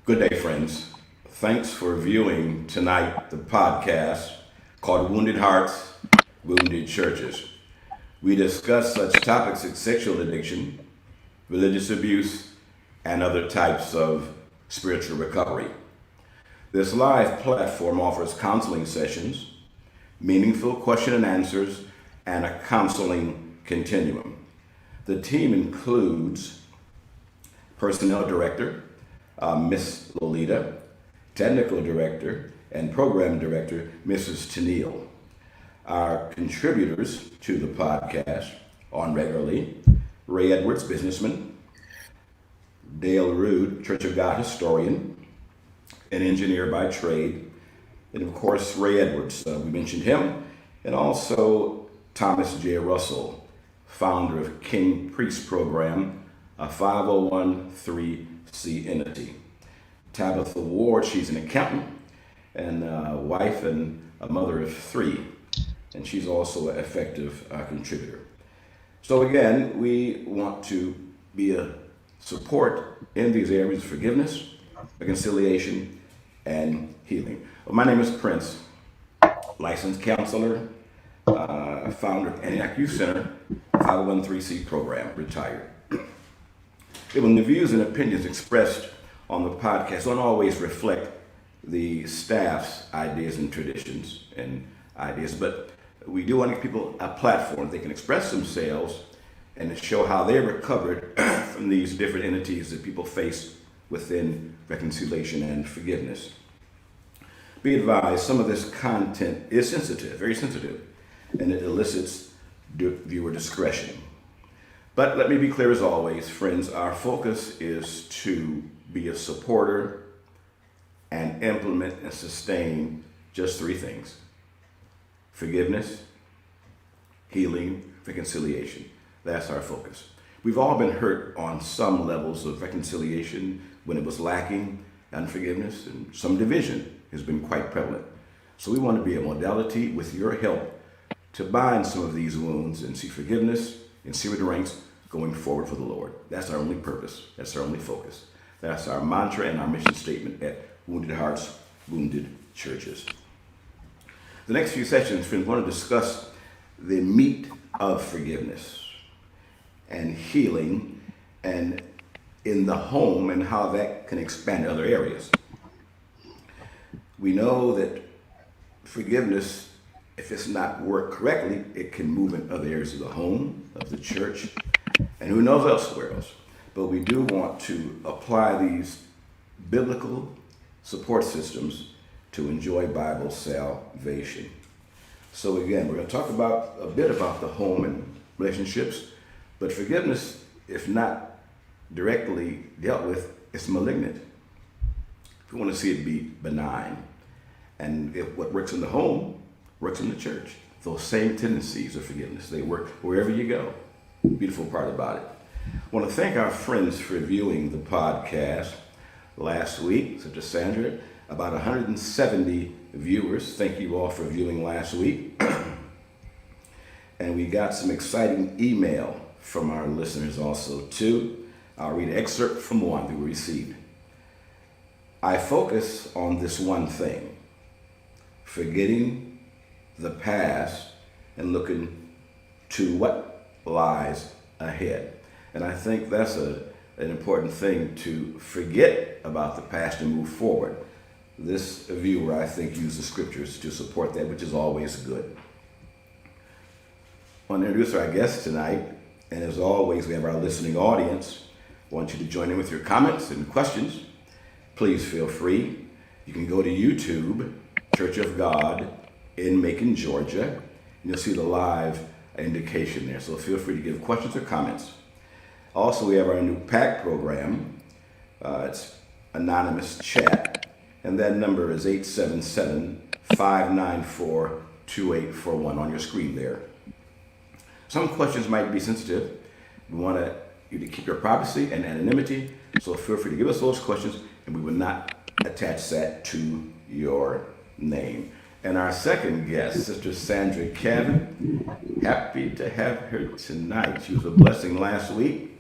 Good day, friends. Thanks for viewing tonight the podcast called Wounded Hearts, Wounded Churches. We discuss such topics as sexual addiction, religious abuse, and other types of spiritual recovery. This live platform offers counseling sessions, meaningful question and answers, and a counseling continuum. The team includes Personnel Director, Miss Lolita, Technical Director, and Program Director, Mrs. Tennille. Our contributors to the podcast on regularly, Ray Edwards, businessman, Dale Rude, Church of God historian, an engineer by trade, and of course, Ray Edwards, we mentioned him, and also Thomas J. Russell, founder of King Priest Program, a 501(c) entity. Tabitha Ward, she's an accountant and a wife and a mother of three, and she's also an effective contributor. So again, we want to be a support in these areas of forgiveness, reconciliation, and healing. Well, my name is Prince, licensed counselor, founder of Antioch Youth Center, 501(c) program, retired. When the views and opinions expressed on the podcast don't always reflect the staff's ideas and traditions and ideas, but we do want to give people a platform they can express themselves and to show how they recovered from these different entities that people face within reconciliation and forgiveness. Be advised, some of this content is sensitive, very sensitive, and it elicits viewer discretion. But let me be clear as always, friends, our focus is to be a supporter and implement and sustain just three things: forgiveness, healing, reconciliation. That's our focus. We've all been hurt on some levels of reconciliation when it was lacking, and forgiveness, and some division has been quite prevalent. So we want to be a modality with your help to bind some of these wounds and see forgiveness and see the ranks going forward for the Lord. That's our only purpose. That's our only focus. That's our mantra and our mission statement at Wounded Hearts, Wounded Churches. The next few sessions, friends, we want to discuss the meat of forgiveness and healing and in the home and how that can expand to other areas. We know that forgiveness, if it's not worked correctly, it can move in other areas of the home, of the church, and who knows elsewhere else. But we do want to apply these biblical support systems to enjoy Bible salvation. So again, we're going to talk about a bit about the home and relationships, but forgiveness, if not directly dealt with, is malignant. We want to see it be benign. And if what works in the home works in the church. Those same tendencies of forgiveness, they work wherever you go. Beautiful part about it. I want to thank our friends for viewing the podcast last week. Sis Sandra, about 170 viewers. Thank you all for viewing last week. And we got some exciting email from our listeners also too. I'll read an excerpt from one that we received. I focus on this one thing: forgetting the past and looking to what lies ahead. And I think that's an important thing, to forget about the past and move forward. This viewer, I think, used the scriptures to support that, which is always good. I want to introduce our guest tonight, and as always, we have our listening audience. I want you to join in with your comments and questions. Please feel free. You can go to YouTube, Church of God in Macon, Georgia, and you'll see the live indication there. So feel free to give questions or comments. Also, we have our new PAC program. It's anonymous chat, and that number is 877-594-2841 on your screen there. Some questions might be sensitive. We want you to keep your privacy and anonymity, so feel free to give us those questions, and we will not attach that to your name. And our second guest, Sister Sandra Kevin, happy to have her tonight. She was a blessing last week.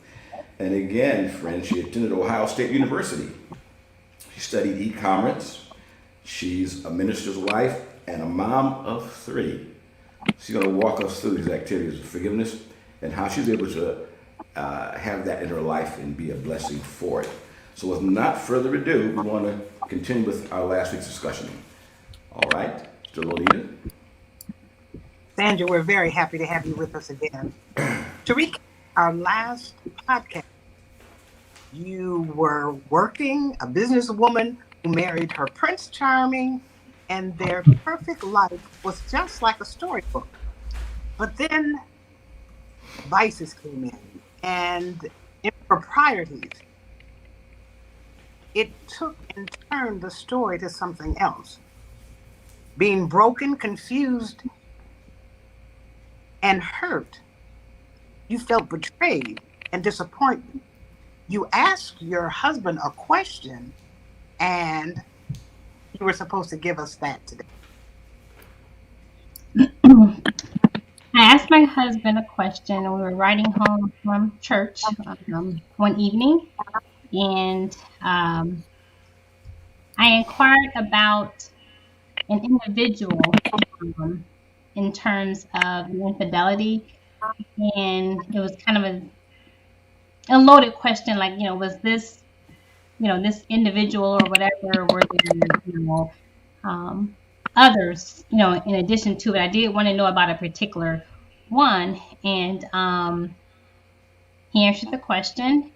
And again, friends, she attended Ohio State University. She studied e-commerce. She's a minister's wife and a mom of 3. She's going to walk us through these activities of forgiveness and how she's able to have that in her life and be a blessing for it. So with not further ado, we want to continue with our last week's discussion. All right, Mr. Lolita. Sandra, we're very happy to have you with us again. To recap our last podcast, you were working, a businesswoman who married her Prince Charming, and their perfect life was just like a storybook. But then vices came in and improprieties. It took and turned the story to something else. Being broken, confused, and hurt, you felt betrayed and disappointed. You asked your husband a question, and you were supposed to give us that today. I asked my husband a question, and we were riding home from church one evening, and I inquired about an individual in terms of infidelity, and it was kind of a loaded question, like, was this, this individual or whatever, were there, others, in addition to it. I did want to know about a particular one, and he answered the question.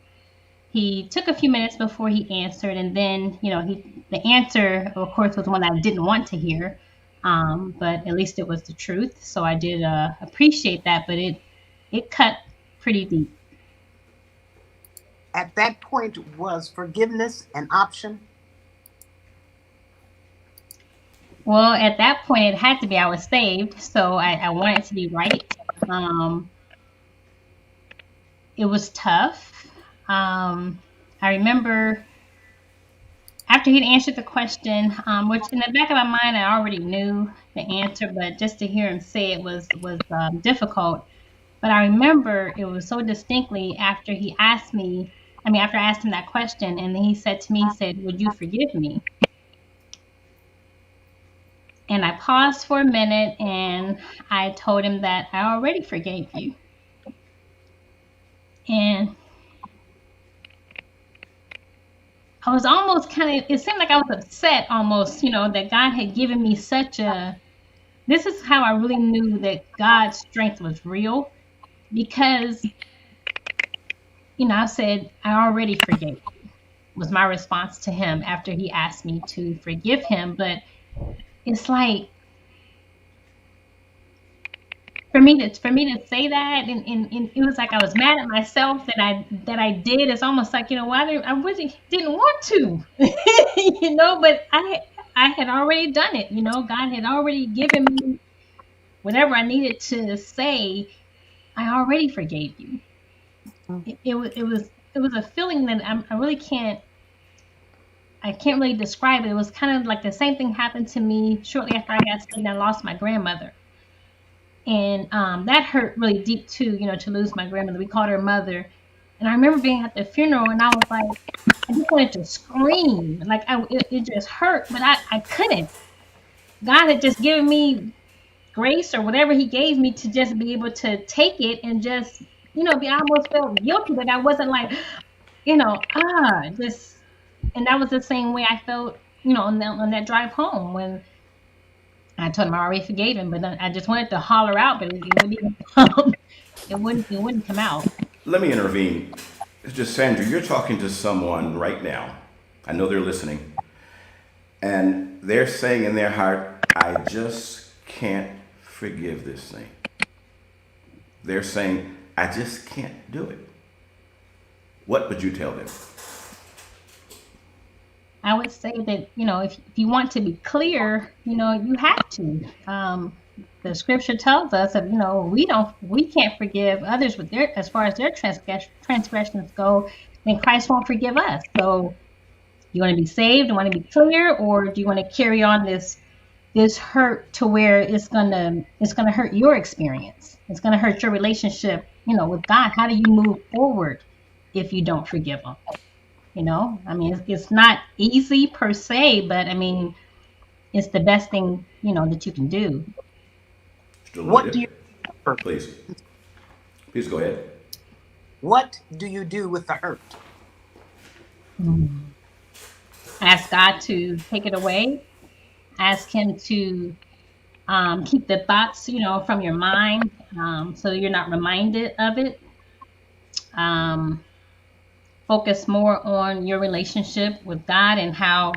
He took a few minutes before he answered, and then, the answer, of course, was one I didn't want to hear, but at least it was the truth. So I did appreciate that, but it cut pretty deep. At that point, was forgiveness an option? Well, at that point, it had to be. I was saved, so I wanted to be right. It was tough. I remember after he'd answered the question, which in the back of my mind, I already knew the answer, but just to hear him say it was difficult. But I remember it was so distinctly after he asked me, after I asked him that question, and then he said to me, would you forgive me? And I paused for a minute, and I told him that I already forgave you. And I was almost it seemed like I was upset almost, that God had given me this is how I really knew that God's strength was real, because, I said, I already forgave you, was my response to him after he asked me to forgive him. But it's like, for me to say that, and it was like I was mad at myself that I did. It's almost like, I really didn't want to, but I had already done it. God had already given me whatever I needed to say. I already forgave you. It was a feeling that I can't really describe it. It was kind of like the same thing happened to me shortly after I got saved and I lost my grandmother. And that hurt really deep too, to lose my grandmother. We called her mother. And I remember being at the funeral, and I was like, I just wanted to scream. Like, it just hurt, but I couldn't. God had just given me grace or whatever he gave me to just be able to take it and just, I almost felt guilty that I wasn't like, just. And that was the same way I felt, on that drive home when I told him I already forgave him, but then I just wanted to holler out, but it wouldn't even come. It wouldn't come out. Let me intervene. It's just, Sandra, you're talking to someone right now. I know they're listening. And they're saying in their heart, I just can't forgive this thing. They're saying, I just can't do it. What would you tell them? I would say that, if you want to be clear, you have to. The scripture tells us that, we can't forgive others as far as their transgressions go, then Christ won't forgive us. So you want to be saved, you want to be clear, or do you want to carry on this hurt to where it's gonna hurt your experience? It's gonna hurt your relationship, with God. How do you move forward if you don't forgive them? I mean, it's not easy per se, but I mean, it's the best thing, that you can do. Still What do you muted? Please. Please go ahead. what do you do with the hurt? Mm. Ask God to take it away. Ask Him to keep the thoughts, from your mind, so you're not reminded of it. Um, Focus more on your relationship with God and how,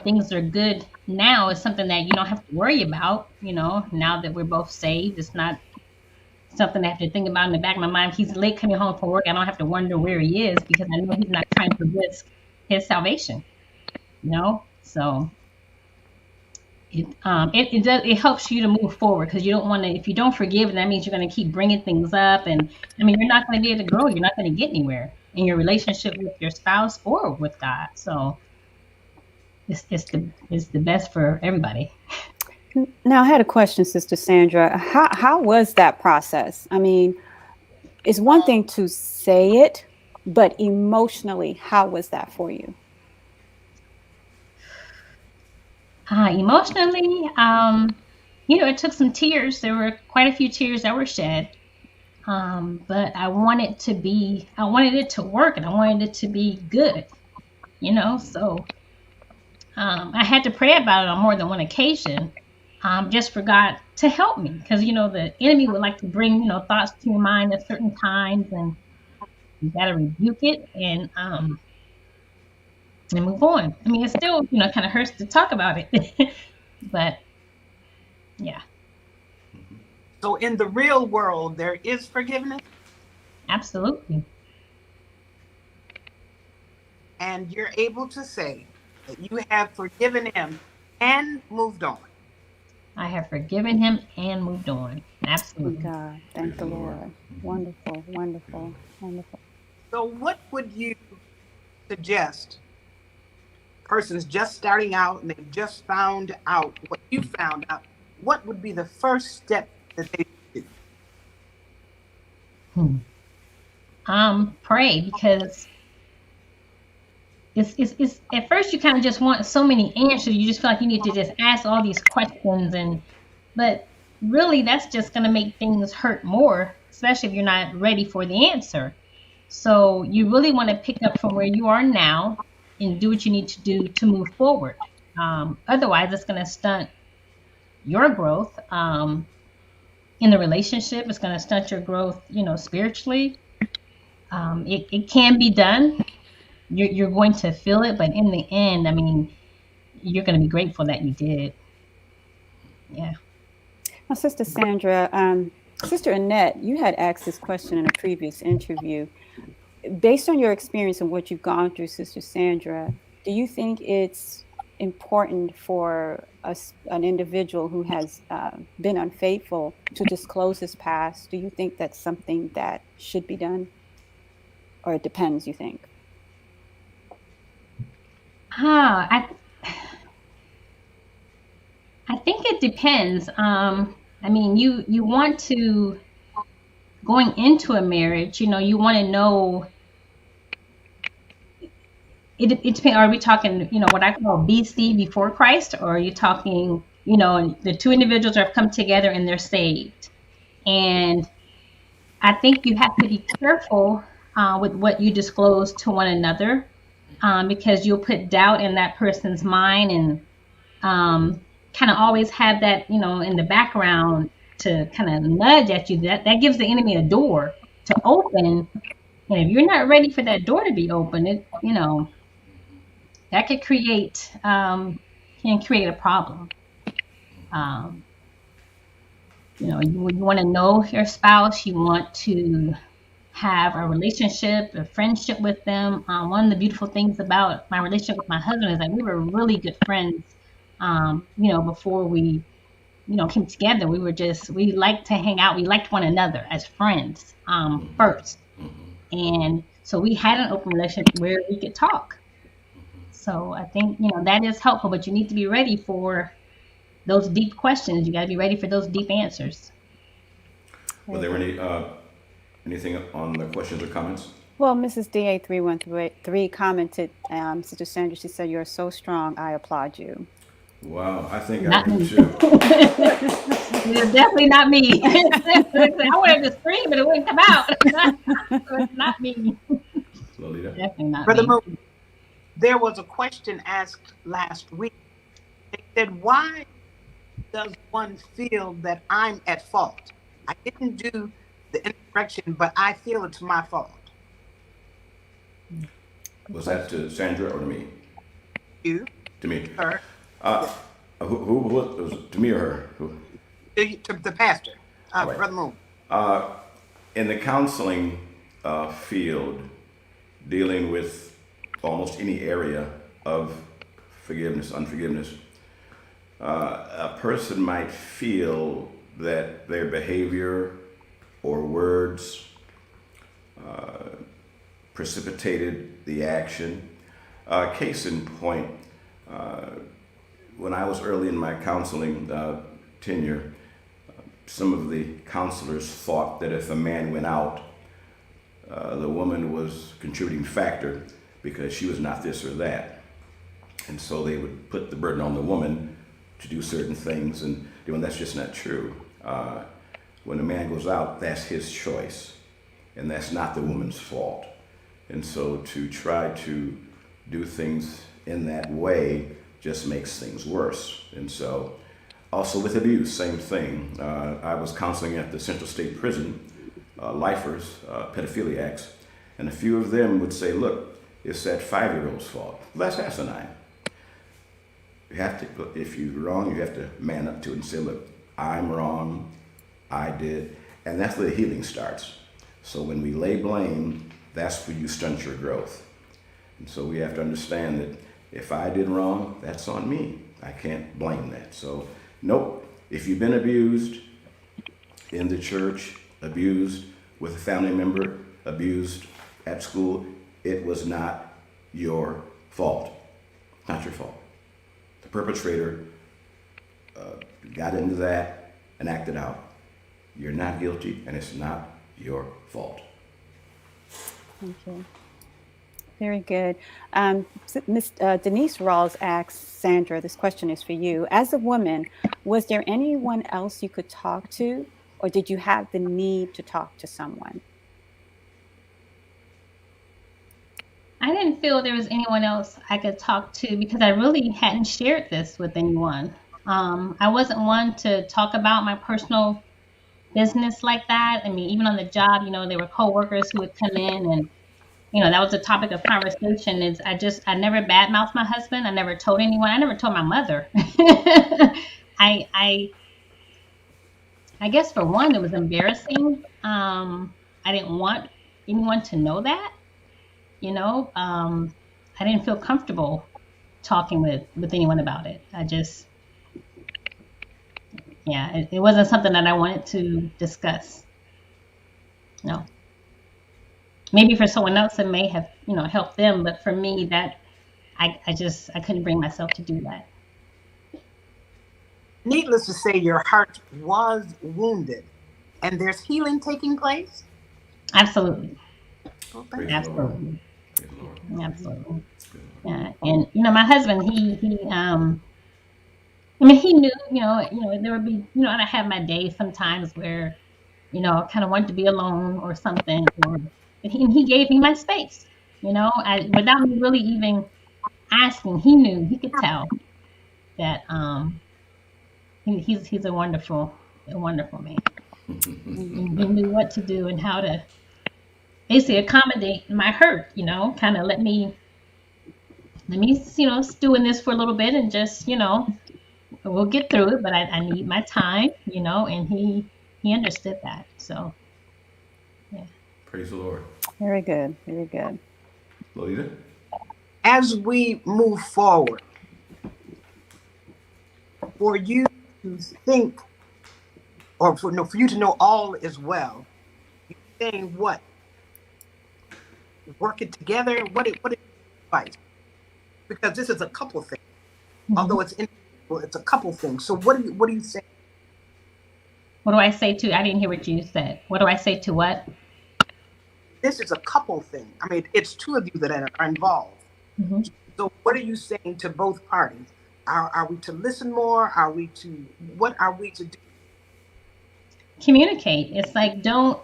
things are good now is something that you don't have to worry about, now that we're both saved. It's not something I have to think about in the back of my mind. If he's late coming home from work, I don't have to wonder where he is because I know he's not trying to risk his salvation, So it helps you to move forward because you don't want to, if you don't forgive, that means you're going to keep bringing things up. And I mean, you're not going to be able to grow. You're not going to get anywhere in your relationship with your spouse or with God. So it's the best for everybody. Now, I had a question, Sister Sandra. How was that process? I mean, it's one thing to say it, but emotionally, how was that for you? Emotionally, it took some tears. There were quite a few tears that were shed. But I wanted it to work and I wanted it to be good, so I had to pray about it on more than one occasion, just for God to help me because, the enemy would like to bring, thoughts to your mind at certain times and you got to rebuke it and move on. I mean, it still, kind of hurts to talk about it, but yeah, So in the real world, there is forgiveness, absolutely. and you're able to say that you have forgiven him and moved on. I have forgiven him and moved on. Thank Absolutely. God. Praise Thank the the Lord. Lord. Wonderful, wonderful, wonderful. So what would you suggest persons just starting out and they've just found out what you found out? What would be the first step that they do? Hmm. Pray because it's at first you kind of just want so many answers. You just feel like you need to just ask all these questions but really that's just going to make things hurt more, especially if you're not ready for the answer. So you really want to pick up from where you are now and do what you need to do to move forward. Otherwise, it's going to stunt your growth in the relationship. It's going to stunt your growth, spiritually. It can be done. You're going to feel it, but in the end, I mean, you're going to be grateful that you did. Yeah. Now, Sister Sandra, Sister Annette, you had asked this question in a previous interview. Based on your experience and what you've gone through, Sister Sandra, do you think it's important for an individual who has been unfaithful to disclose his past? Do you think that's something that should be done? Or it depends, you think? Ah, I think it depends. I mean, you want to going into a marriage, you want to know. It depends. Are we talking, what I call BC, before Christ, or are you talking, the two individuals have come together and they're saved? And I think you have to be careful with what you disclose to one another, because you'll put doubt in that person's mind and kind of always have that, in the background to kind of nudge at you. That gives the enemy a door to open. And if you're not ready for that door to be open, that could can create a problem. Um, you want to know your spouse. You want to have a relationship, a friendship with them. One of the beautiful things about my relationship with my husband is that we were really good friends. Before we, came together, we liked to hang out. We liked one another as friends, first. And so we had an open relationship where we could talk. So I think, that is helpful, but you need to be ready for those deep questions. You got to be ready for those deep answers. Were there anything on the questions or comments? Well, Mrs. DA313 commented, Sister Sandra, she said, "You're so strong. I applaud you." Wow, I think I Not do me. too. It's definitely not me. I wanted to scream, but it wouldn't come out. So it's not me. Lolita? Definitely not Brother me. Moon, there was a question asked last week. They said, why does one feel that I'm at fault? I didn't do the insurrection, but I feel it's my fault. Was that to Sandra or to me? You, To me. her, Uh, who was it to me or her? Who? to the pastor, All right. Brother Moon. In the counseling field, dealing with almost any area of forgiveness, unforgiveness, a person might feel that their behavior or words precipitated the action. Case in point, when I was early in my counseling tenure, some of the counselors thought that if a man went out, the woman was a contributing factor because she was not this or that. And so they would put the burden on the woman to do certain things, and that's just not true. When a man goes out, that's his choice, and that's not the woman's fault. And so to try to do things in that way just makes things worse. And so also with abuse, same thing. I was counseling at the Central State Prison, lifers, pedophiliacs, and a few of them would say, look, it's that 5-year-old's fault. Well, that's asinine. You have to, if you're wrong, you have to man up to it and say, look, I'm wrong, I did, and that's where the healing starts. So when we lay blame, that's where you stunt your growth. And so we have to understand that if I did wrong, that's on me. I can't blame that. So nope, if you've been abused in the church, abused with a family member, abused at school, it was not your fault. Not your fault. The perpetrator got into that and acted out. You're not guilty, and it's not your fault. Thank you. Very good. Miss Denise Rawls asks Sandra, this question is for you. As a woman, was there anyone else you could talk to, or did you have the need to talk to someone? I didn't feel there was anyone else I could talk to because I really hadn't shared this with anyone. I wasn't one to talk about my personal business like that. I mean, even on the job, there were coworkers who would come in and, that was a topic of conversation is I never badmouthed my husband. I never told anyone. I never told my mother. I guess for one, it was embarrassing. I didn't want anyone to know that, I didn't feel comfortable talking with anyone about it. It wasn't something that I wanted to discuss. No. Maybe for someone else it may have, helped them, but for me that I couldn't bring myself to do that. Needless to say, your heart was wounded, and there's healing taking place? Absolutely. Okay. Absolutely. Absolutely. Yeah. And my husband, he he knew, there would be, and I have my days sometimes where, I kind of wanted to be alone or something, but he gave me my space, without me really even asking. He knew, he could tell that he's a wonderful man. He knew what to do and how to basically accommodate my hurt, kind of let me stew in this for a little bit and just, we'll get through it, but I need my time, and he understood that. So, yeah. Praise the Lord. Very good. Very good. Lolita? As we move forward, for you to think, or for you to know all is well, you're saying what? Work it together? What is advice? Because this is a couple thing. Mm-hmm. Although it's individual, it's a couple things. So what do you say? What do I say to? I didn't hear what you said. What do I say to what? this is a couple thing. I mean, it's two of you that are involved. Mm-hmm. So what are you saying to both parties? Are we to listen more? What are we to do? Communicate. It's like, don't,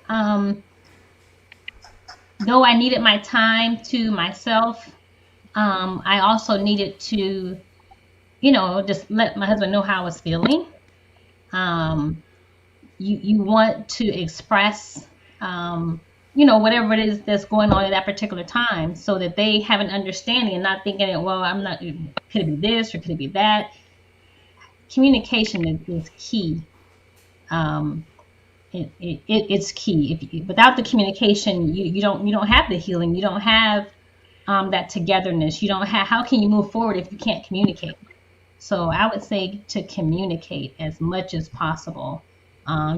though I needed my time to myself, I also needed to, just let my husband know how I was feeling. Um, you want to express, whatever it is that's going on at that particular time, so that they have an understanding and not thinking that, well, I'm not, could it be this or could it be that? Communication is key. Um, it's key. Without the communication, you don't have the healing. You don't have that togetherness. You don't have. How can you move forward if you can't communicate? So I would say to communicate as much as possible.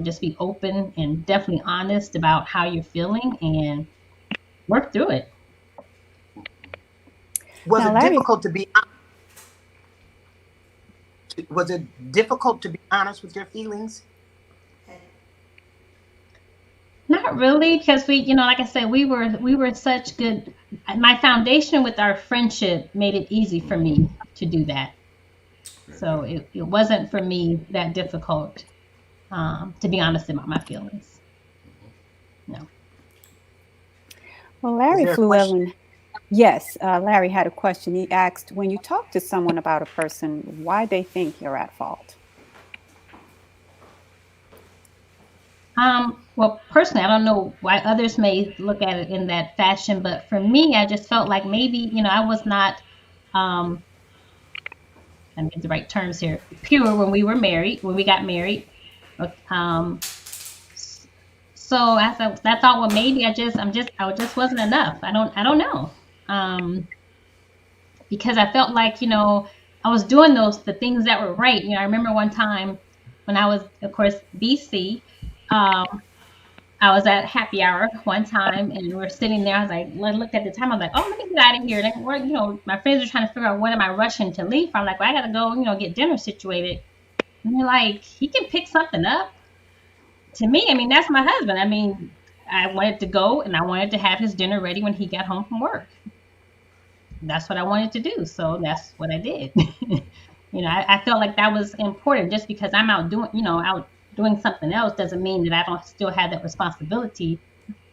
Just be open and definitely honest about how you're feeling and work through it. Was Now, it Larry- difficult to be honest with your feelings? Not really, because like I said, we were such good. My foundation with our friendship made it easy for me to do that. So it wasn't for me that difficult to be honest about my feelings. No. Well, Larry Is there a Fluellen, yes, Larry had a question. He asked, when you talk to someone about a person, why they think you're at fault? Well, personally, I don't know why others may look at it in that fashion, but for me, I just felt like maybe, I was not, I get the right terms here, pure when we got married. So I thought, well, maybe I just wasn't enough. I don't know. Because I felt like, I was doing the things that were right. I remember one time when I was, of course, BC, I was at happy hour one time and we were sitting there. I was like, looked at the time. I was like, oh, let me get out of here. And my friends are trying to figure out when am I rushing to leave. I'm like, well, I got to go, get dinner situated. And they're like, he can pick something up. To me, I mean, that's my husband. I mean, I wanted to go and I wanted to have his dinner ready when he got home from work. That's what I wanted to do. So that's what I did. I felt like that was important. Just because I'm out doing something else doesn't mean that I don't still have that responsibility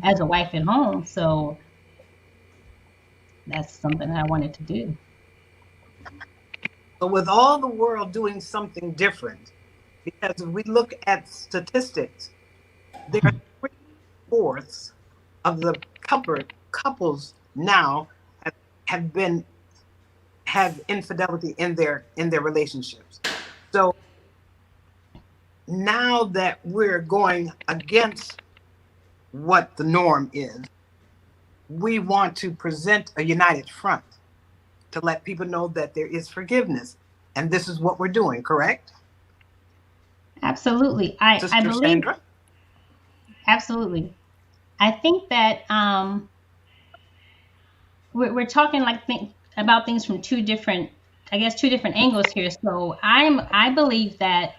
as a wife at home. So that's something that I wanted to do. But with all the world doing something different, because if we look at statistics, there are 3/4 of the couples now have infidelity in their relationships. So now that we're going against what the norm is, we want to present a united front to let people know that there is forgiveness. And this is what we're doing, correct? Absolutely. I believe, Sandra? Absolutely. I think that we're talking about things from two different angles here. So I believe that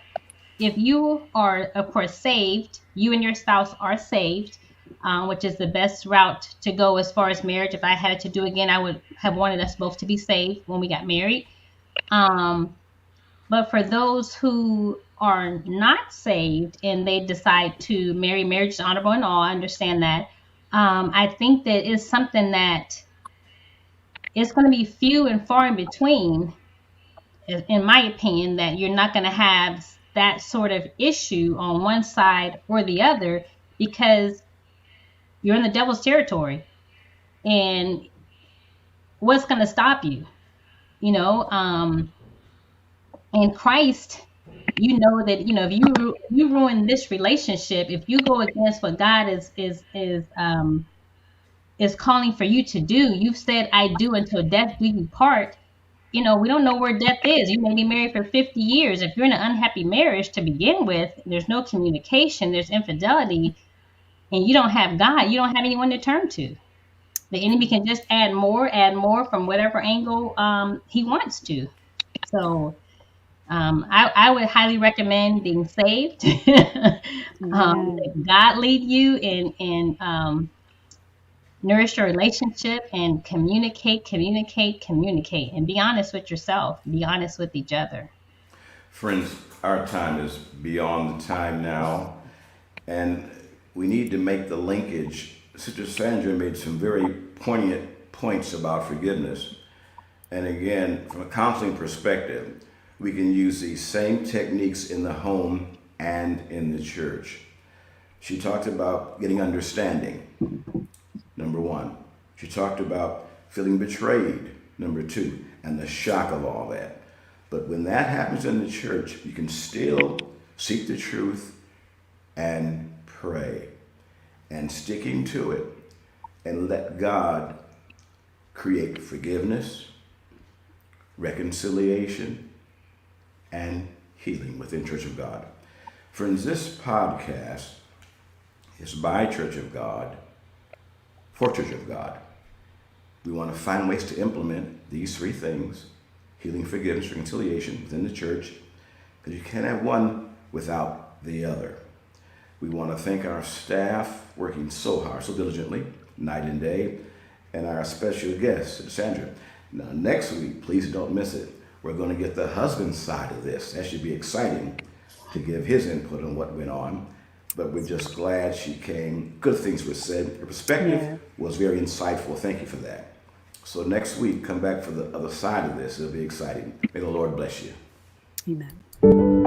if you are, of course, saved, you and your spouse are saved, which is the best route to go as far as marriage. If I had it to do again, I would have wanted us both to be saved when we got married. But for those who are not saved and they decide to marry, marriage is honorable and all, I understand that. I think that is something that it's going to be few and far in between, in my opinion, that you're not going to have that sort of issue on one side or the other, because you're in the devil's territory. And what's going to stop you? In Christ, that if you ruin this relationship, if you go against what God is calling for you to do, you've said, I do until death do you part. We don't know where death is. You may be married for 50 years. If you're in an unhappy marriage to begin with, there's no communication, there's infidelity, and you don't have God, you don't have anyone to turn to. The enemy can just add more from whatever angle he wants to. So I would highly recommend being saved. Let God lead you and nourish your relationship and communicate, and be honest with yourself, be honest with each other. Friends, our time is beyond the time now, and we need to make the linkage. Sister Sandra made some very poignant points about forgiveness. And again, from a counseling perspective, we can use these same techniques in the home and in the church. She talked about getting understanding, number one. She talked about feeling betrayed, number two, and the shock of all that. But when that happens in the church, you can still seek the truth and pray and sticking to it and let God create forgiveness, reconciliation, and healing within Church of God. Friends, this podcast is by Church of God, for Church of God. We want to find ways to implement these three things: healing, forgiveness, reconciliation within the church, because you can't have one without the other. We want to thank our staff working so hard, so diligently, night and day, and our special guest, Sis Sandra. Now, next week, please don't miss it. We're going to get the husband's side of this. That should be exciting to give his input on what went on. But we're just glad she came. Good things were said. Her perspective was very insightful. Thank you for that. So next week, come back for the other side of this. It'll be exciting. May the Lord bless you. Amen.